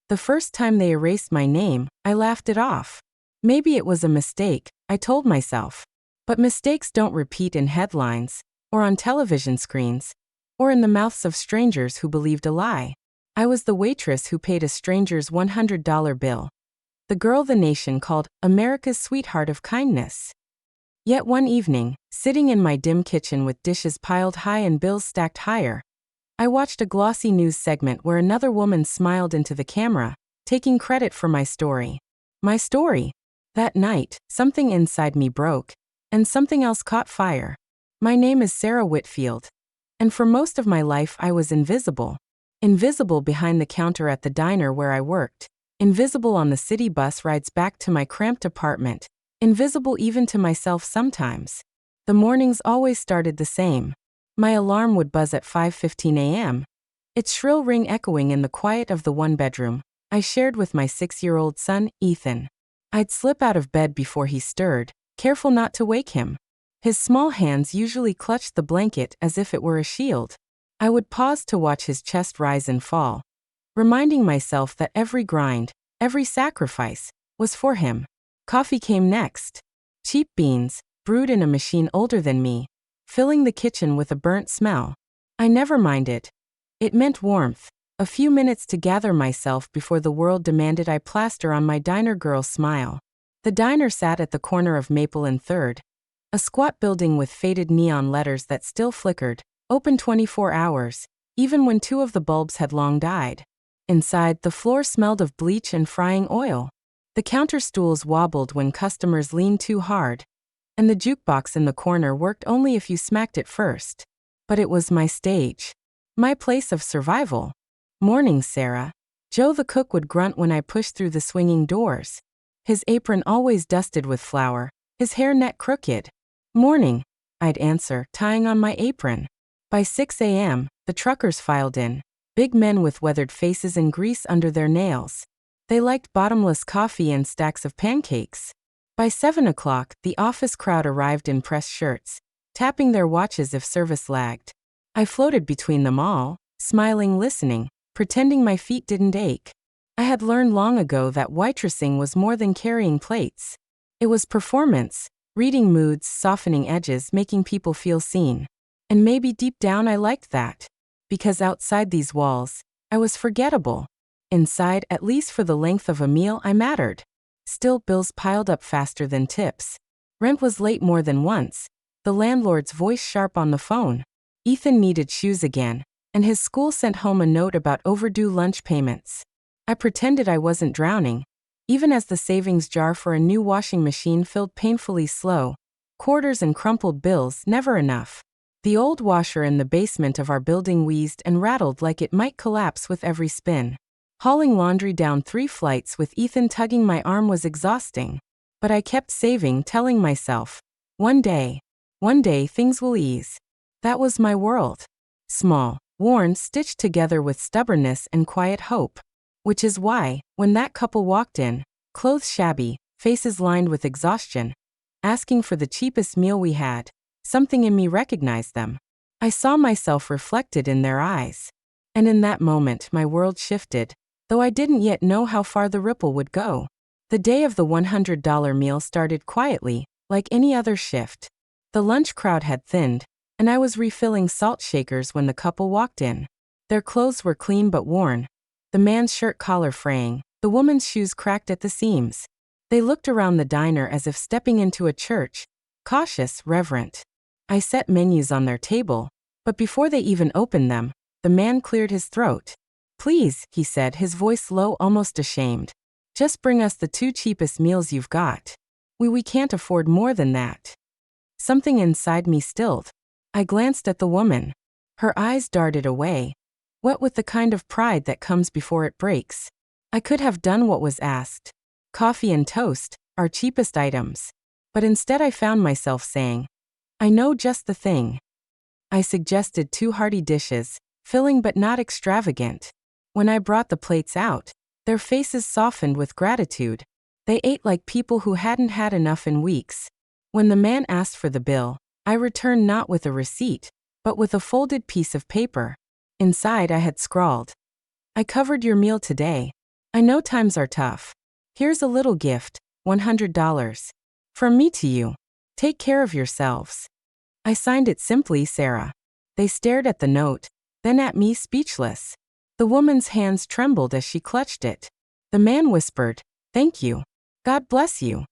The first time they erased my name, I laughed it off. Maybe it was a mistake, I told myself. But mistakes don't repeat in headlines, or on television screens, or in the mouths of strangers who believed a lie. I was the waitress who paid a stranger's $100 bill. The girl the nation called America's sweetheart of kindness. Yet one evening, sitting in my dim kitchen with dishes piled high and bills stacked higher, I watched a glossy news segment where another woman smiled into the camera, taking credit for my story. My story. That night, something inside me broke, and something else caught fire. My name is Sarah Whitfield, and for most of my life I was invisible. Invisible behind the counter at the diner where I worked, invisible on the city bus rides back to my cramped apartment, invisible even to myself sometimes. The mornings always started the same. My alarm would buzz at 5:15 a.m., its shrill ring echoing in the quiet of the one-bedroom I shared with my 6-year-old son, Ethan. I'd slip out of bed before he stirred, careful not to wake him. His small hands usually clutched the blanket as if it were a shield. I would pause to watch his chest rise and fall, reminding myself that every grind, every sacrifice, was for him. Coffee came next. Cheap beans, brewed in a machine older than me, filling the kitchen with a burnt smell. I never minded. It meant warmth, a few minutes to gather myself before the world demanded I plaster on my diner girl smile. The diner sat at the corner of Maple and 3rd, a squat building with faded neon letters that still flickered, open 24 hours, even when 2 of the bulbs had long died. Inside, the floor smelled of bleach and frying oil. The counter stools wobbled when customers leaned too hard, and the jukebox in the corner worked only if you smacked it first. But it was my stage. My place of survival. "Morning, Sarah." Joe the cook would grunt when I pushed through the swinging doors. His apron always dusted with flour, his hair net crooked. "Morning," I'd answer, tying on my apron. By 6 a.m., the truckers filed in, big men with weathered faces and grease under their nails. They liked bottomless coffee and stacks of pancakes. By 7 o'clock, the office crowd arrived in press shirts, tapping their watches if service lagged. I floated between them all, smiling, listening, pretending my feet didn't ache. I had learned long ago that waitressing was more than carrying plates. It was performance, reading moods, softening edges, making people feel seen. And maybe deep down I liked that. Because outside these walls, I was forgettable. Inside, at least for the length of a meal, I mattered. Still, bills piled up faster than tips. Rent was late more than once, the landlord's voice sharp on the phone. Ethan needed shoes again, and his school sent home a note about overdue lunch payments. I pretended I wasn't drowning, even as the savings jar for a new washing machine filled painfully slow. Quarters and crumpled bills, never enough. The old washer in the basement of our building wheezed and rattled like it might collapse with every spin. Hauling laundry down 3 flights with Ethan tugging my arm was exhausting. But I kept saving, telling myself, one day things will ease. That was my world. Small, worn, stitched together with stubbornness and quiet hope. Which is why, when that couple walked in, clothes shabby, faces lined with exhaustion, asking for the cheapest meal we had, something in me recognized them. I saw myself reflected in their eyes. And in that moment my world shifted, though I didn't yet know how far the ripple would go. The day of the $100 meal started quietly, like any other shift. The lunch crowd had thinned, and I was refilling salt shakers when the couple walked in. Their clothes were clean but worn, the man's shirt collar fraying, the woman's shoes cracked at the seams. They looked around the diner as if stepping into a church, cautious, reverent. I set menus on their table, but before they even opened them, the man cleared his throat. "Please," he said, his voice low, almost ashamed. "Just bring us the 2 cheapest meals you've got. We can't afford more than that." Something inside me stilled. I glanced at the woman. Her eyes darted away, wet with the kind of pride that comes before it breaks. I could have done what was asked. Coffee and toast, our cheapest items. But instead I found myself saying, "I know just the thing." I suggested 2 hearty dishes, filling but not extravagant. When I brought the plates out, their faces softened with gratitude. They ate like people who hadn't had enough in weeks. When the man asked for the bill, I returned not with a receipt, but with a folded piece of paper. Inside I had scrawled, "I covered your meal today. I know times are tough. Here's a little gift, $100. From me to you. Take care of yourselves. I signed it simply, Sarah. They stared at the note, then at me, speechless. The woman's hands trembled as she clutched it. The man whispered, "Thank you. God bless you."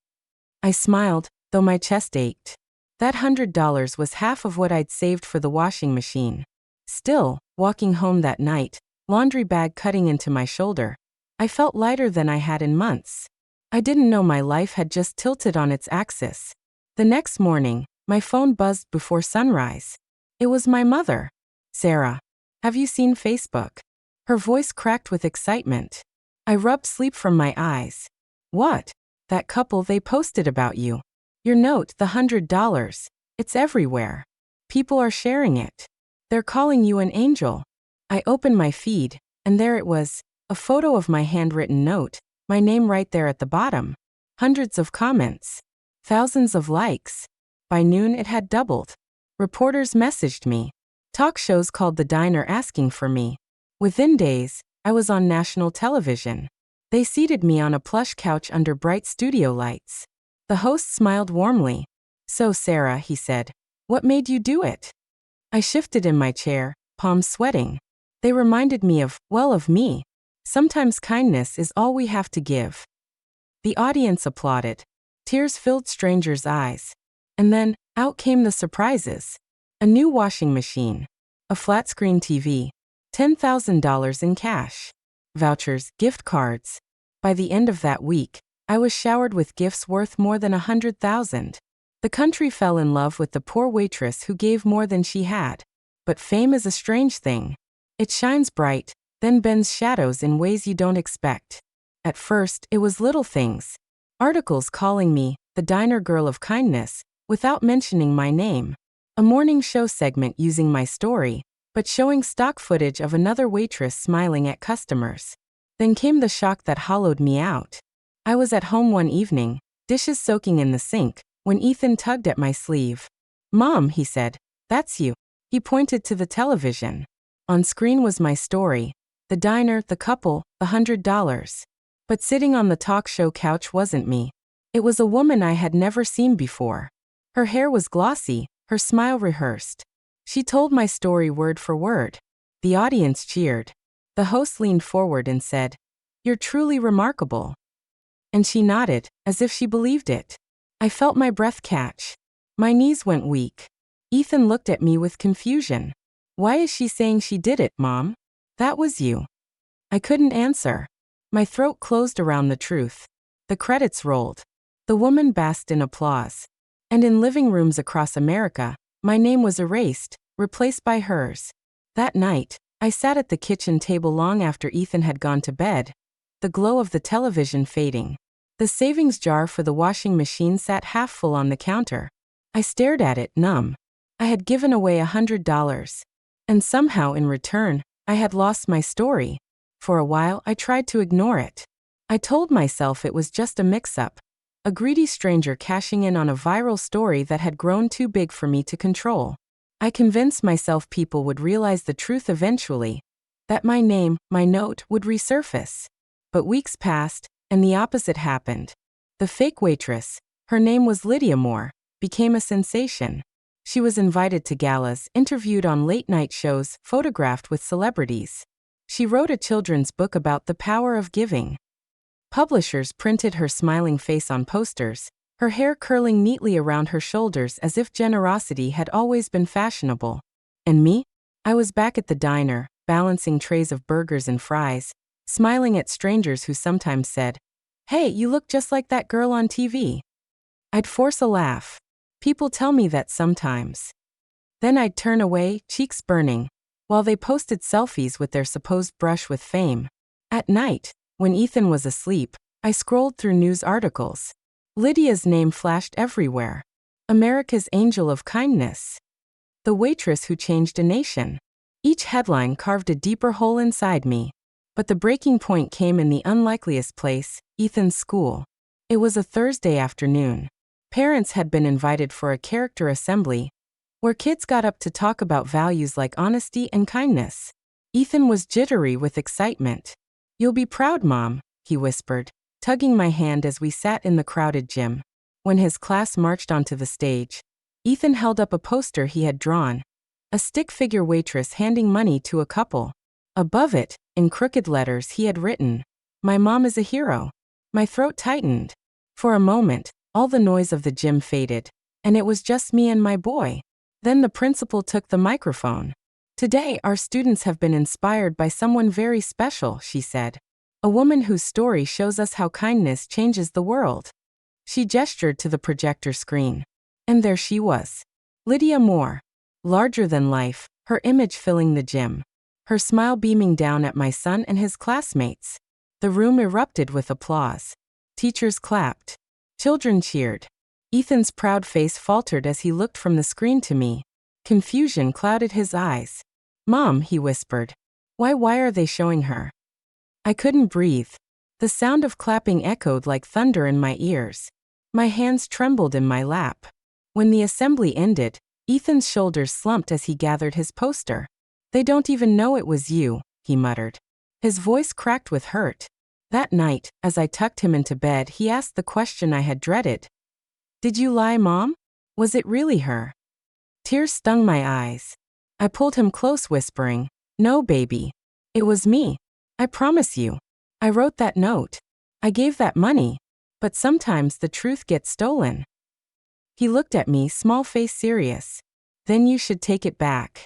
I smiled, though my chest ached. That $100 was half of what I'd saved for the washing machine. Still, walking home that night, laundry bag cutting into my shoulder, I felt lighter than I had in months. I didn't know my life had just tilted on its axis. The next morning, my phone buzzed before sunrise. It was my mother. "Sarah, have you seen Facebook?" Her voice cracked with excitement. I rubbed sleep from my eyes. "What?" "That couple, they posted about you. Your note, the $100. It's everywhere. People are sharing it. They're calling you an angel." I opened my feed, and there it was, a photo of my handwritten note, my name right there at the bottom. Hundreds of comments. Thousands of likes. By noon it had doubled. Reporters messaged me. Talk shows called the diner asking for me. Within days, I was on national television. They seated me on a plush couch under bright studio lights. The host smiled warmly. "So Sarah," he said, "what made you do it?" I shifted in my chair, palms sweating. They reminded me of me. Sometimes kindness is all we have to give. The audience applauded. Tears filled strangers' eyes. And then, out came the surprises. A new washing machine. A flat-screen TV. $10,000 in cash. Vouchers, gift cards. By the end of that week, I was showered with gifts worth more than $100,000. The country fell in love with the poor waitress who gave more than she had. But fame is a strange thing. It shines bright, then bends shadows in ways you don't expect. At first, it was little things. Articles calling me the diner girl of kindness, without mentioning my name. A morning show segment using my story, but showing stock footage of another waitress smiling at customers. Then came the shock that hollowed me out. I was at home one evening, dishes soaking in the sink, when Ethan tugged at my sleeve. "Mom," he said, "that's you." He pointed to the television. On screen was my story. The diner, the couple, the $100. But sitting on the talk show couch wasn't me. It was a woman I had never seen before. Her hair was glossy, her smile rehearsed. She told my story word for word. The audience cheered. The host leaned forward and said, "You're truly remarkable." And she nodded, as if she believed it. I felt my breath catch. My knees went weak. Ethan looked at me with confusion. "Why is she saying she did it, Mom? That was you." I couldn't answer. My throat closed around the truth. The credits rolled. The woman basked in applause. And in living rooms across America, my name was erased, replaced by hers. That night, I sat at the kitchen table long after Ethan had gone to bed, the glow of the television fading. The savings jar for the washing machine sat half full on the counter. I stared at it, numb. I had given away $100. And somehow in return, I had lost my story. For a while, I tried to ignore it. I told myself it was just a mix-up. A greedy stranger cashing in on a viral story that had grown too big for me to control. I convinced myself people would realize the truth eventually. That my name, my note, would resurface. But weeks passed, and the opposite happened. The fake waitress, her name was Lydia Moore, became a sensation. She was invited to galas, interviewed on late-night shows, photographed with celebrities. She wrote a children's book about the power of giving. Publishers printed her smiling face on posters, her hair curling neatly around her shoulders as if generosity had always been fashionable. And me? I was back at the diner, balancing trays of burgers and fries, smiling at strangers who sometimes said, "Hey, you look just like that girl on TV." I'd force a laugh. People tell me that sometimes. Then I'd turn away, cheeks burning, while they posted selfies with their supposed brush with fame. At night, when Ethan was asleep, I scrolled through news articles. Lydia's name flashed everywhere. America's angel of kindness. The waitress who changed a nation. Each headline carved a deeper hole inside me. But the breaking point came in the unlikeliest place, Ethan's school. It was a Thursday afternoon. Parents had been invited for a character assembly, where kids got up to talk about values like honesty and kindness. Ethan was jittery with excitement. "You'll be proud, Mom," he whispered, tugging my hand as we sat in the crowded gym. When his class marched onto the stage, Ethan held up a poster he had drawn, a stick-figure waitress handing money to a couple. Above it, in crooked letters, he had written, "My mom is a hero." My throat tightened. For a moment, all the noise of the gym faded, and it was just me and my boy. Then the principal took the microphone. "Today, our students have been inspired by someone very special," she said. "A woman whose story shows us how kindness changes the world." She gestured to the projector screen. And there she was. Lydia Moore. Larger than life, her image filling the gym. Her smile beaming down at my son and his classmates. The room erupted with applause. Teachers clapped. Children cheered. Ethan's proud face faltered as he looked from the screen to me. Confusion clouded his eyes. "Mom," he whispered. Why are they showing her?" I couldn't breathe. The sound of clapping echoed like thunder in my ears. My hands trembled in my lap. When the assembly ended, Ethan's shoulders slumped as he gathered his poster. "They don't even know it was you," he muttered. His voice cracked with hurt. That night, as I tucked him into bed, he asked the question I had dreaded. "Did you lie, Mom? Was it really her?" Tears stung my eyes. I pulled him close, whispering, "No, baby. It was me. I promise you. I wrote that note. I gave that money. But sometimes the truth gets stolen." He looked at me, small face serious. "Then you should take it back."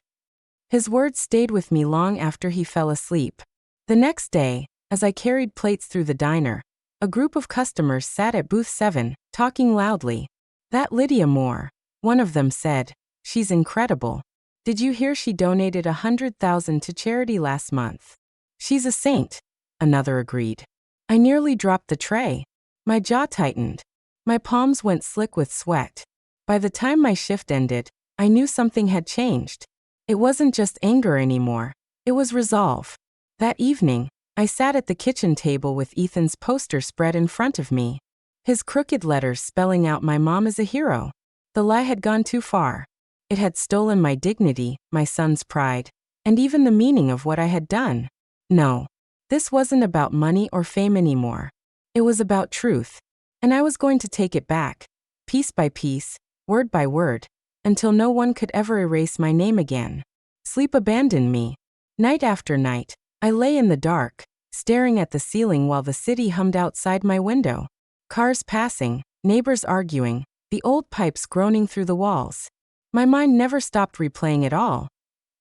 His words stayed with me long after he fell asleep. The next day, as I carried plates through the diner, a group of customers sat at booth 7, talking loudly. "That Lydia Moore," one of them said. "She's incredible. Did you hear she donated $100,000 to charity last month?" "She's a saint," another agreed. I nearly dropped the tray. My jaw tightened. My palms went slick with sweat. By the time my shift ended, I knew something had changed. It wasn't just anger anymore. It was resolve. That evening, I sat at the kitchen table with Ethan's poster spread in front of me. His crooked letters spelling out "My mom is a hero." The lie had gone too far. It had stolen my dignity, my son's pride, and even the meaning of what I had done. No, this wasn't about money or fame anymore. It was about truth. And I was going to take it back, piece by piece, word by word, until no one could ever erase my name again. Sleep abandoned me. Night after night, I lay in the dark, staring at the ceiling while the city hummed outside my window. Cars passing, neighbors arguing, the old pipes groaning through the walls. My mind never stopped replaying it all.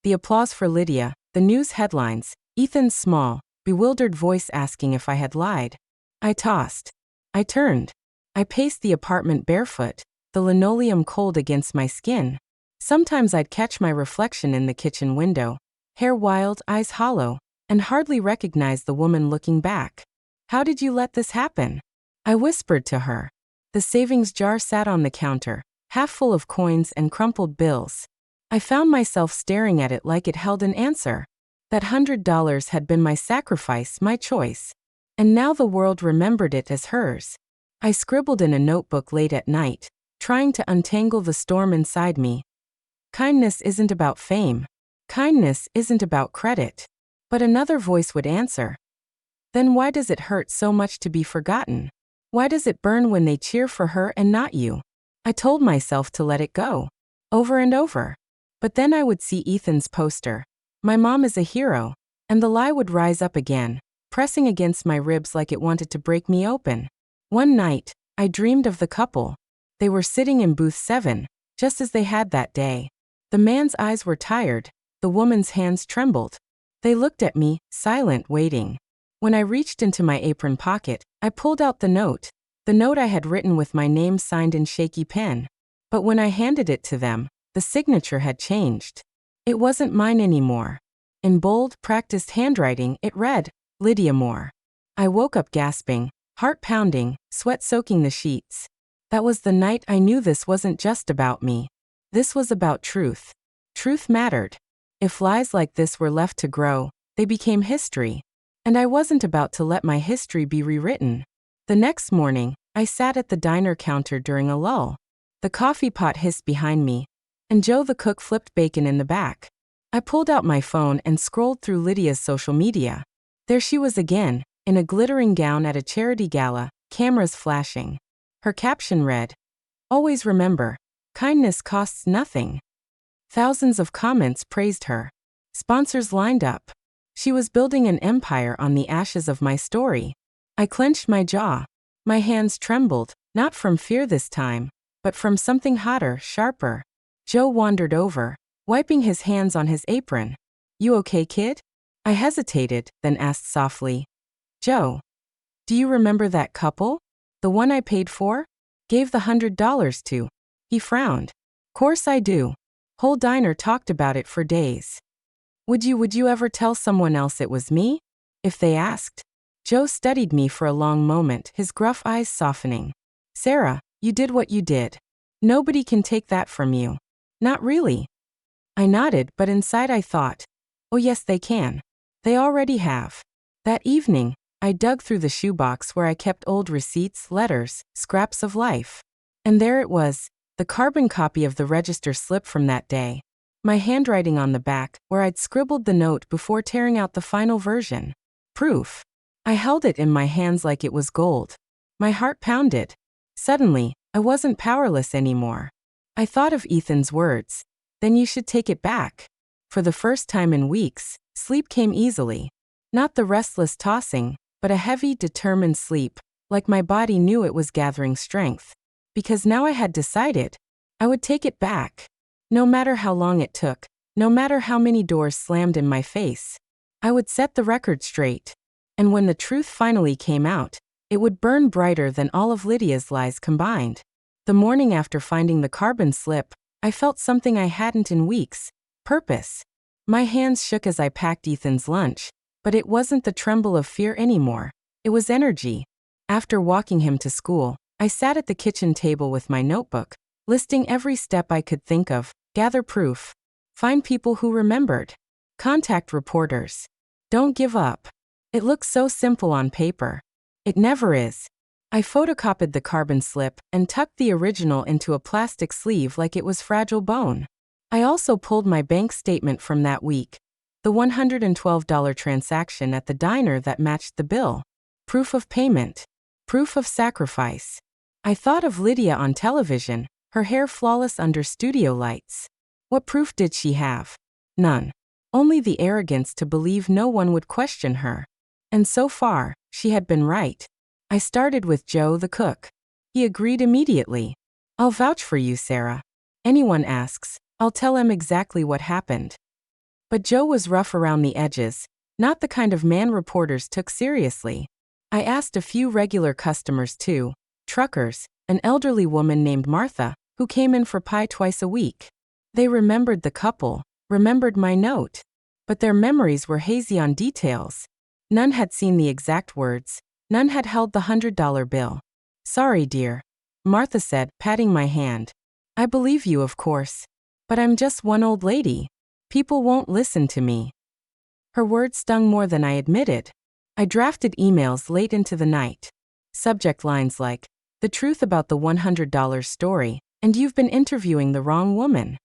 The applause for Lydia, the news headlines, Ethan's small, bewildered voice asking if I had lied. I tossed. I turned. I paced the apartment barefoot, the linoleum cold against my skin. Sometimes I'd catch my reflection in the kitchen window, hair wild, eyes hollow, and hardly recognize the woman looking back. "How did you let this happen?" I whispered to her. The savings jar sat on the counter, half full of coins and crumpled bills. I found myself staring at it like it held an answer. That $100 had been my sacrifice, my choice. And now the world remembered it as hers. I scribbled in a notebook late at night, trying to untangle the storm inside me. Kindness isn't about fame. Kindness isn't about credit. But another voice would answer. Then why does it hurt so much to be forgotten? Why does it burn when they cheer for her and not you? I told myself to let it go, over and over. But then I would see Ethan's poster. "My mom is a hero," and the lie would rise up again, pressing against my ribs like it wanted to break me open. One night, I dreamed of the couple. They were sitting in booth 7, just as they had that day. The man's eyes were tired, the woman's hands trembled. They looked at me, silent, waiting. When I reached into my apron pocket, I pulled out the note I had written with my name signed in shaky pen. But when I handed it to them, the signature had changed. It wasn't mine anymore. In bold, practiced handwriting, it read, "Lydia Moore." I woke up gasping, heart pounding, sweat soaking the sheets. That was the night I knew this wasn't just about me. This was about truth. Truth mattered. If lies like this were left to grow, they became history. And I wasn't about to let my history be rewritten. The next morning, I sat at the diner counter during a lull. The coffee pot hissed behind me, and Joe the cook flipped bacon in the back. I pulled out my phone and scrolled through Lydia's social media. There she was again, in a glittering gown at a charity gala, cameras flashing. Her caption read, "Always remember, kindness costs nothing." Thousands of comments praised her. Sponsors lined up. She was building an empire on the ashes of my story. I clenched my jaw. My hands trembled, not from fear this time, but from something hotter, sharper. Joe wandered over, wiping his hands on his apron. "You okay, kid?" I hesitated, then asked softly, "Joe, do you remember that couple? The one I paid for? Gave the $100 to?" He frowned. "Course I do. Whole diner talked about it for days." Would you ever tell someone else it was me? If they asked?" Joe studied me for a long moment, his gruff eyes softening. "Sarah, you did what you did. Nobody can take that from you." "Not really." I nodded, but inside I thought, "Oh yes, they can. They already have." That evening, I dug through the shoebox where I kept old receipts, letters, scraps of life. And there it was, the carbon copy of the register slip from that day. My handwriting on the back, where I'd scribbled the note before tearing out the final version. Proof. I held it in my hands like it was gold. My heart pounded. Suddenly, I wasn't powerless anymore. I thought of Ethan's words. "Then you should take it back." For the first time in weeks, sleep came easily. Not the restless tossing, but a heavy, determined sleep, like my body knew it was gathering strength. Because now I had decided, I would take it back. No matter how long it took, no matter how many doors slammed in my face, I would set the record straight. And when the truth finally came out, it would burn brighter than all of Lydia's lies combined. The morning after finding the carbon slip, I felt something I hadn't in weeks: purpose. My hands shook as I packed Ethan's lunch, but it wasn't the tremble of fear anymore. It was energy. After walking him to school, I sat at the kitchen table with my notebook, listing every step I could think of: gather proof, find people who remembered, contact reporters. Don't give up. It looks so simple on paper. It never is. I photocopied the carbon slip and tucked the original into a plastic sleeve like it was fragile bone. I also pulled my bank statement from that week, the $112 transaction at the diner that matched the bill. Proof of payment. Proof of sacrifice. I thought of Lydia on television, her hair flawless under studio lights. What proof did she have? None. Only the arrogance to believe no one would question her. And so far, she had been right. I started with Joe the cook. He agreed immediately. "I'll vouch for you, Sarah. Anyone asks, I'll tell them exactly what happened." But Joe was rough around the edges, not the kind of man reporters took seriously. I asked a few regular customers too, truckers, an elderly woman named Martha, who came in for pie twice a week. They remembered the couple, remembered my note. But their memories were hazy on details. None had seen the exact words. None had held the $100 bill. "Sorry, dear," Martha said, patting my hand. "I believe you, of course. But I'm just one old lady. People won't listen to me." Her words stung more than I admitted. I drafted emails late into the night. Subject lines like, "The truth about the $100 story, and you've been interviewing the wrong woman."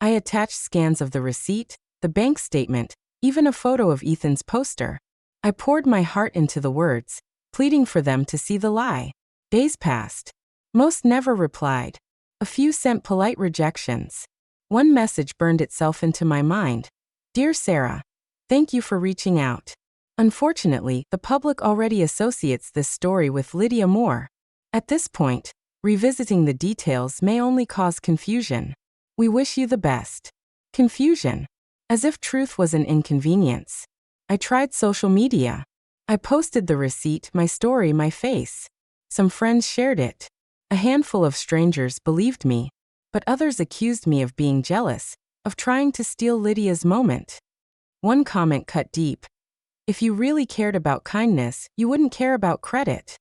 I attached scans of the receipt, the bank statement, even a photo of Ethan's poster. I poured my heart into the words, pleading for them to see the lie. Days passed. Most never replied. A few sent polite rejections. One message burned itself into my mind. "Dear Sarah, thank you for reaching out. Unfortunately, the public already associates this story with Lydia Moore. At this point, revisiting the details may only cause confusion. We wish you the best." Confusion. As if truth was an inconvenience. I tried social media. I posted the receipt, my story, my face. Some friends shared it. A handful of strangers believed me, but others accused me of being jealous, of trying to steal Lydia's moment. One comment cut deep. "If you really cared about kindness, you wouldn't care about credit."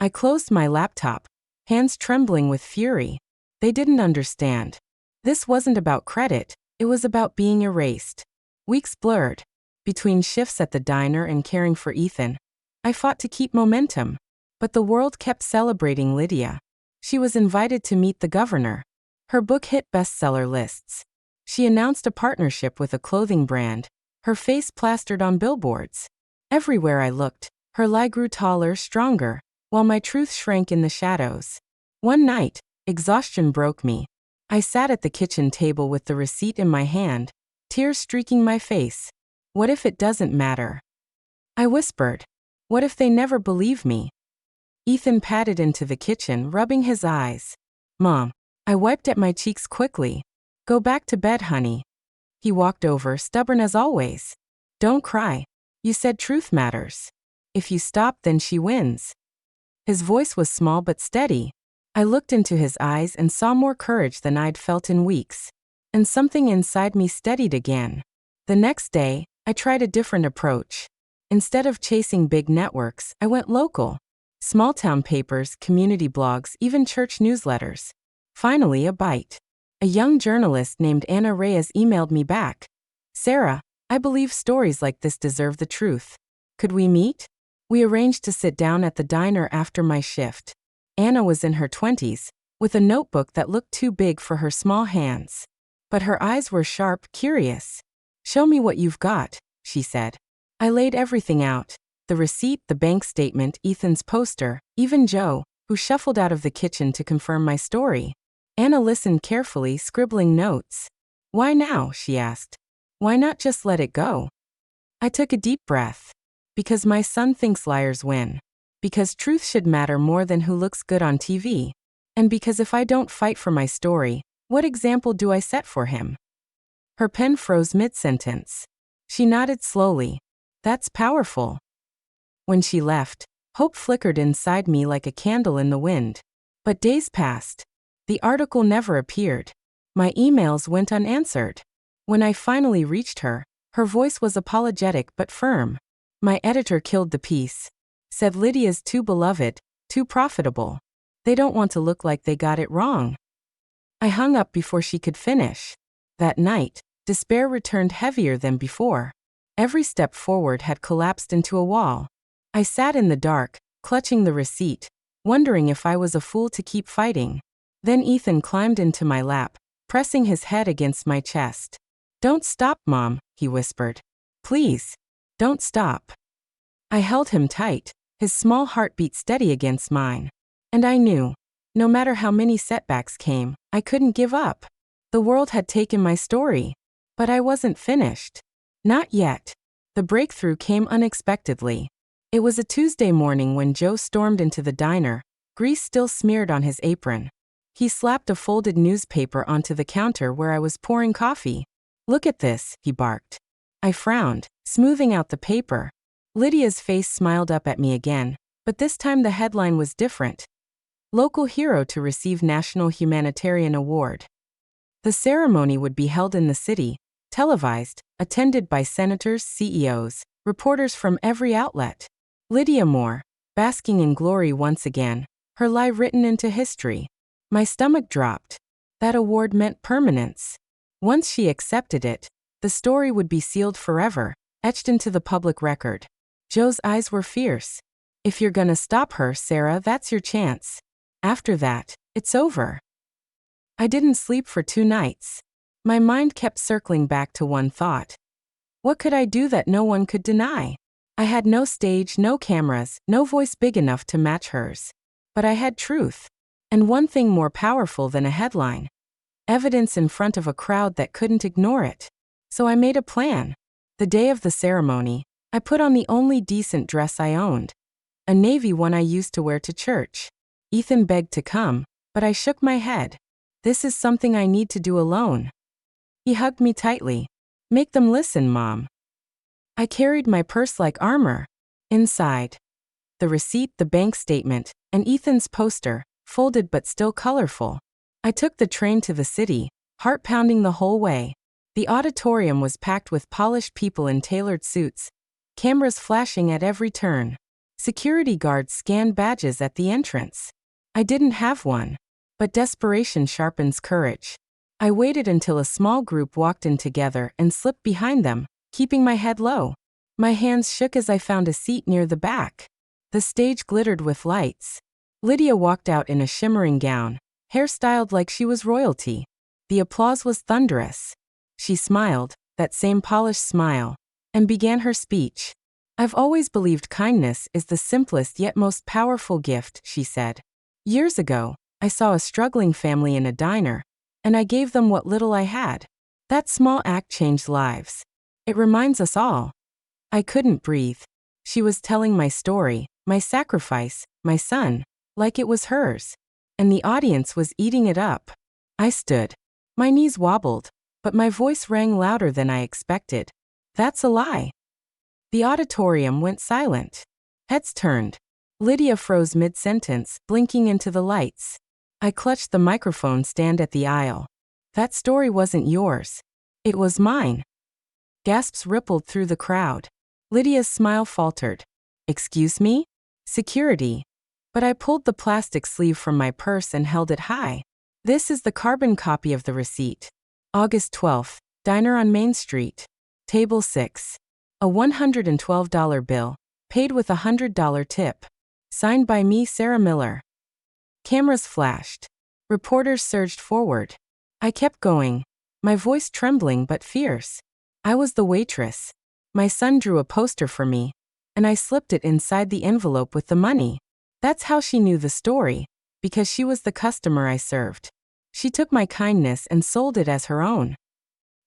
I closed my laptop, hands trembling with fury. They didn't understand. This wasn't about credit, it was about being erased. Weeks blurred. Between shifts at the diner and caring for Ethan, I fought to keep momentum. But the world kept celebrating Lydia. She was invited to meet the governor. Her book hit bestseller lists. She announced a partnership with a clothing brand, her face plastered on billboards. Everywhere I looked, Her lie grew taller, stronger, while my truth shrank in the shadows. One night, exhaustion broke me. I sat at the kitchen table with the receipt in my hand, tears streaking my face. What if it doesn't matter? I whispered. What if they never believe me? Ethan padded into the kitchen, rubbing his eyes. Mom. I wiped at my cheeks quickly. Go back to bed, honey. He walked over, stubborn as always. Don't cry. You said truth matters. If you stop, then she wins. His voice was small but steady. I looked into his eyes and saw more courage than I'd felt in weeks. And something inside me steadied again. The next day, I tried a different approach. Instead of chasing big networks, I went local. Small-town papers, community blogs, even church newsletters. Finally, a bite. A young journalist named Anna Reyes emailed me back. Sarah, I believe stories like this deserve the truth. Could we meet? We arranged to sit down at the diner after my shift. Anna was in her 20s, with a notebook that looked too big for her small hands. But her eyes were sharp, curious. Show me what you've got, she said. I laid everything out. The receipt, the bank statement, Ethan's poster, even Joe, who shuffled out of the kitchen to confirm my story. Anna listened carefully, scribbling notes. Why now, she asked. Why not just let it go? I took a deep breath. Because my son thinks liars win. Because truth should matter more than who looks good on TV. And because if I don't fight for my story, what example do I set for him? Her pen froze mid-sentence. She nodded slowly. That's powerful. When she left, hope flickered inside me like a candle in the wind. But days passed. The article never appeared. My emails went unanswered. When I finally reached her, her voice was apologetic but firm. My editor killed the piece. Said Lydia's too beloved, too profitable. They don't want to look like they got it wrong. I hung up before she could finish. That night, despair returned heavier than before. Every step forward had collapsed into a wall. I sat in the dark, clutching the receipt, wondering if I was a fool to keep fighting. Then Ethan climbed into my lap, pressing his head against my chest. Don't stop, Mom, he whispered. Please. Don't stop. I held him tight, his small heart beat steady against mine. And I knew, no matter how many setbacks came, I couldn't give up. The world had taken my story. But I wasn't finished. Not yet. The breakthrough came unexpectedly. It was a Tuesday morning when Joe stormed into the diner, grease still smeared on his apron. He slapped a folded newspaper onto the counter where I was pouring coffee. Look at this, he barked. I frowned, smoothing out the paper. Lydia's face smiled up at me again, but this time the headline was different. Local hero to receive National Humanitarian Award. The ceremony would be held in the city, televised, attended by senators, CEOs, reporters from every outlet. Lydia Moore, basking in glory once again, her lie written into history. My stomach dropped. That award meant permanence. Once she accepted it, the story would be sealed forever, etched into the public record. Joe's eyes were fierce. If you're gonna stop her, Sarah, that's your chance. After that, it's over. I didn't sleep for 2 nights. My mind kept circling back to one thought. What could I do that no one could deny? I had no stage, no cameras, no voice big enough to match hers. But I had truth. And one thing more powerful than a headline. Evidence in front of a crowd that couldn't ignore it. So I made a plan. The day of the ceremony, I put on the only decent dress I owned. A navy one I used to wear to church. Ethan begged to come, but I shook my head. This is something I need to do alone. He hugged me tightly. Make them listen, Mom. I carried my purse like armor. Inside, the receipt, the bank statement, and Ethan's poster, folded but still colorful. I took the train to the city, heart pounding the whole way. The auditorium was packed with polished people in tailored suits, cameras flashing at every turn. Security guards scanned badges at the entrance. I didn't have one, but desperation sharpens courage. I waited until a small group walked in together and slipped behind them, keeping my head low. My hands shook as I found a seat near the back. The stage glittered with lights. Lydia walked out in a shimmering gown, hair styled like she was royalty. The applause was thunderous. She smiled, that same polished smile, and began her speech. I've always believed kindness is the simplest yet most powerful gift, she said. Years ago, I saw a struggling family in a diner, and I gave them what little I had. That small act changed lives. It reminds us all. I couldn't breathe. She was telling my story, my sacrifice, my son, like it was hers. And the audience was eating it up. I stood. My knees wobbled, but my voice rang louder than I expected. That's a lie. The auditorium went silent. Heads turned. Lydia froze mid-sentence, blinking into the lights. I clutched the microphone stand at the aisle. That story wasn't yours. It was mine. Gasps rippled through the crowd. Lydia's smile faltered. Excuse me? Security. But I pulled the plastic sleeve from my purse and held it high. This is the carbon copy of the receipt. August 12th, diner on Main Street. Table 6. A $112 bill, paid with a $100 tip. Signed by me, Sarah Miller. Cameras flashed. Reporters surged forward. I kept going, my voice trembling but fierce. I was the waitress. My son drew a poster for me, and I slipped it inside the envelope with the money. That's how she knew the story, because she was the customer I served. She took my kindness and sold it as her own.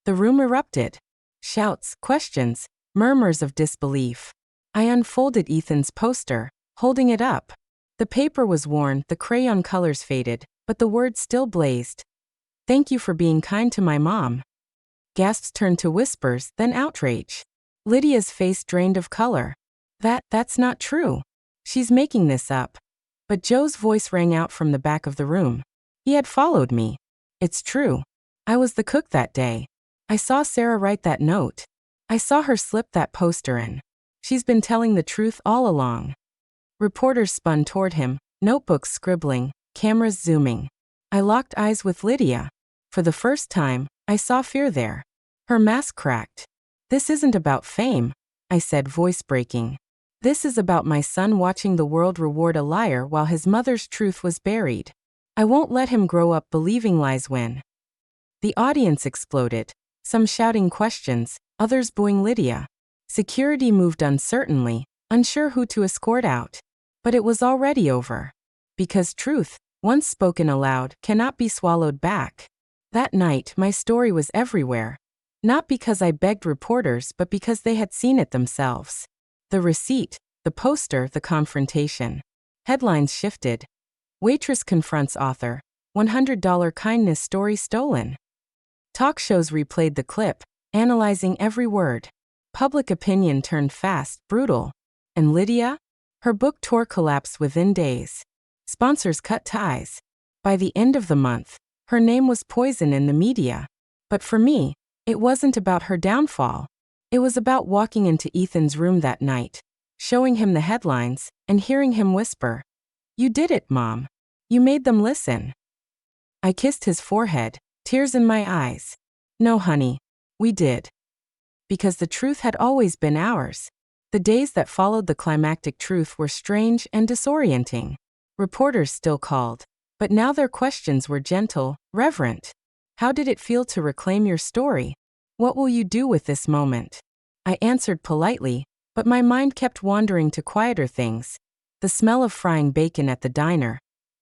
The room erupted. Shouts, questions, murmurs of disbelief. I unfolded Ethan's poster, holding it up. The paper was worn, the crayon colors faded, but the words still blazed. Thank you for being kind to my mom. Gasps turned to whispers, then outrage. Lydia's face drained of color. That's not true. She's making this up. But Joe's voice rang out from the back of the room. He had followed me. It's true. I was the cook that day. I saw Sarah write that note. I saw her slip that poster in. She's been telling the truth all along. Reporters spun toward him, notebooks scribbling, cameras zooming. I locked eyes with Lydia. For the first time, I saw fear there. Her mask cracked. This isn't about fame, I said, voice breaking. This is about my son watching the world reward a liar while his mother's truth was buried. I won't let him grow up believing lies when. The audience exploded, some shouting questions, others booing Lydia. Security moved uncertainly, unsure who to escort out. But it was already over. Because truth, once spoken aloud, cannot be swallowed back. That night, my story was everywhere. Not because I begged reporters, but because they had seen it themselves. The receipt, the poster, the confrontation. Headlines shifted. Waitress confronts author. $100 kindness story stolen. Talk shows replayed the clip, analyzing every word. Public opinion turned fast, brutal. And Lydia? Her book tour collapsed within days. Sponsors cut ties. By the end of the month, her name was poison in the media. But for me, it wasn't about her downfall. It was about walking into Ethan's room that night, showing him the headlines, and hearing him whisper, "You did it, Mom. You made them listen." I kissed his forehead, tears in my eyes. No, honey, we did. Because the truth had always been ours. The days that followed the climactic truth were strange and disorienting. Reporters still called, but now their questions were gentle, reverent. How did it feel to reclaim your story? What will you do with this moment? I answered politely, but my mind kept wandering to quieter things. The smell of frying bacon at the diner.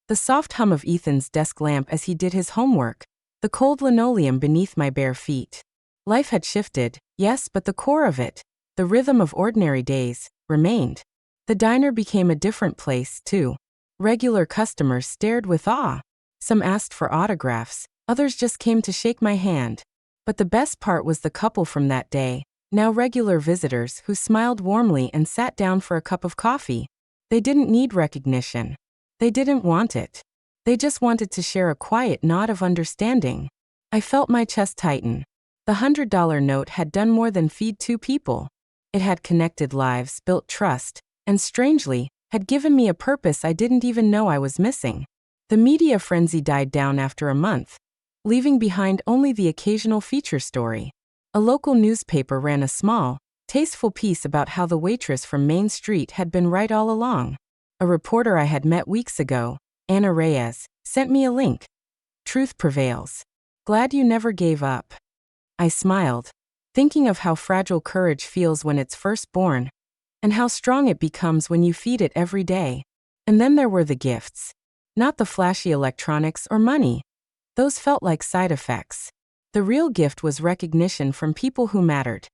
The soft hum of Ethan's desk lamp as he did his homework. The cold linoleum beneath my bare feet. Life had shifted, yes, but the core of it, the rhythm of ordinary days, remained. The diner became a different place, too. Regular customers stared with awe. Some asked for autographs, others just came to shake my hand. But the best part was the couple from that day, now regular visitors who smiled warmly and sat down for a cup of coffee. They didn't need recognition. They didn't want it. They just wanted to share a quiet nod of understanding. I felt my chest tighten. The $100 note had done more than feed two people. It had connected lives, built trust, and strangely, had given me a purpose I didn't even know I was missing. The media frenzy died down after a month, leaving behind only the occasional feature story. A local newspaper ran a small, tasteful piece about how the waitress from Main Street had been right all along. A reporter I had met weeks ago, Anna Reyes, sent me a link. Truth prevails. Glad you never gave up. I smiled, thinking of how fragile courage feels when it's first born. and how strong it becomes when you feed it every day. And then there were the gifts. Not the flashy electronics or money. Those felt like side effects. The real gift was recognition from people who mattered.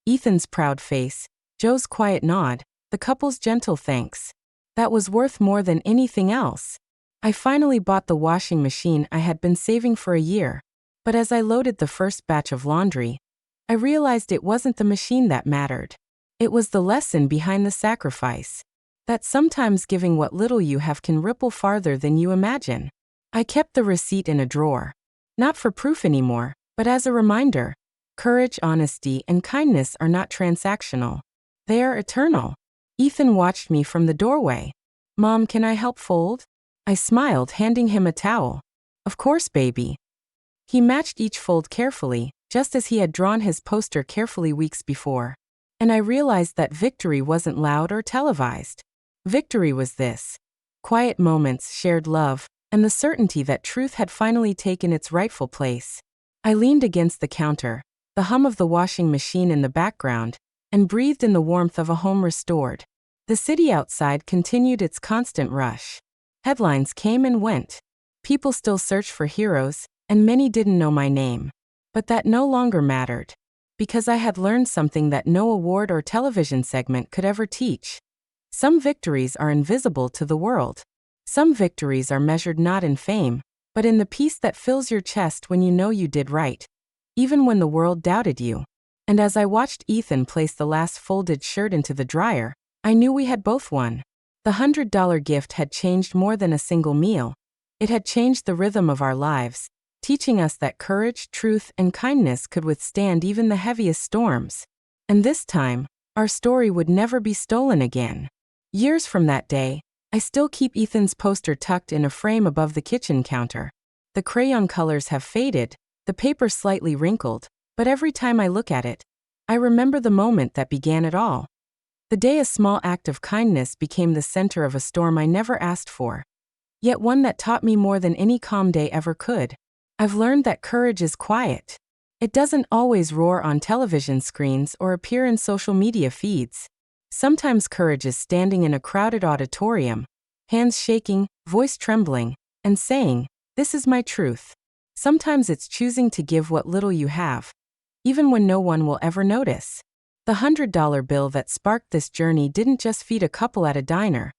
Ethan's proud face, Joe's quiet nod, the couple's gentle thanks. That was worth more than anything else. I finally bought the washing machine I had been saving for a year. But as I loaded the first batch of laundry, I realized it wasn't the machine that mattered. It was the lesson behind the sacrifice. That sometimes giving what little you have can ripple farther than you imagine. I kept the receipt in a drawer. Not for proof anymore, but as a reminder. Courage, honesty, and kindness are not transactional. They are eternal. Ethan watched me from the doorway. "Mom, can I help fold?" I smiled, handing him a towel. "Of course, baby." He matched each fold carefully, just as he had drawn his poster carefully weeks before. And I realized that victory wasn't loud or televised. Victory was this: quiet moments, shared love, and the certainty that truth had finally taken its rightful place. I leaned against the counter, the hum of the washing machine in the background, and breathed in the warmth of a home restored. The city outside continued its constant rush. Headlines came and went. People still searched for heroes, and many didn't know my name. But that no longer mattered. Because I had learned something that no award or television segment could ever teach. Some victories are invisible to the world. Some victories are measured not in fame, but in the peace that fills your chest when you know you did right, even when the world doubted you. And as I watched Ethan place the last folded shirt into the dryer, I knew we had both won. The $100 gift had changed more than a single meal. It had changed the rhythm of our lives, teaching us that courage, truth, and kindness could withstand even the heaviest storms. And this time, our story would never be stolen again. Years from that day, I still keep Ethan's poster tucked in a frame above the kitchen counter. The crayon colors have faded, the paper slightly wrinkled, but every time I look at it, I remember the moment that began it all. The day a small act of kindness became the center of a storm I never asked for. Yet one that taught me more than any calm day ever could. I've learned that courage is quiet. It doesn't always roar on television screens or appear in social media feeds. Sometimes courage is standing in a crowded auditorium, hands shaking, voice trembling, and saying, "This is my truth." Sometimes it's choosing to give what little you have, even when no one will ever notice. The $100 bill that sparked this journey didn't just feed a couple at a diner.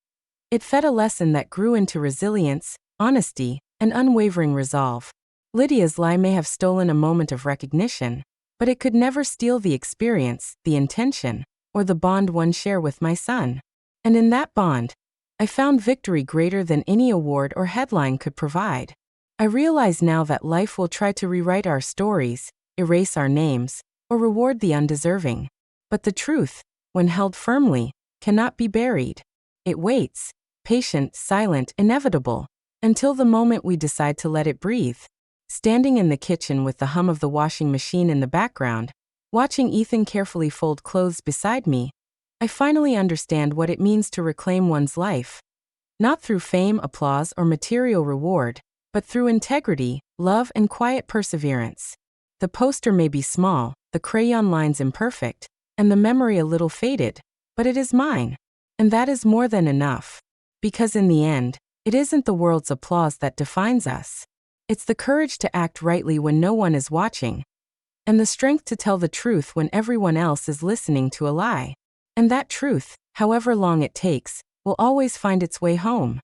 It fed a lesson that grew into resilience, honesty, and unwavering resolve. Lydia's lie may have stolen a moment of recognition, but it could never steal the experience, the intention, or the bond one share with my son. And in that bond, I found victory greater than any award or headline could provide. I realize now that life will try to rewrite our stories, erase our names, or reward the undeserving. But the truth, when held firmly, cannot be buried. It waits, patient, silent, inevitable, until the moment we decide to let it breathe. Standing in the kitchen with the hum of the washing machine in the background, watching Ethan carefully fold clothes beside me, I finally understand what it means to reclaim one's life. Not through fame, applause, or material reward, but through integrity, love, and quiet perseverance. The poster may be small, the crayon lines imperfect, and the memory a little faded, but it is mine. And that is more than enough. Because in the end, it isn't the world's applause that defines us. It's the courage to act rightly when no one is watching, and the strength to tell the truth when everyone else is listening to a lie. And that truth, however long it takes, will always find its way home.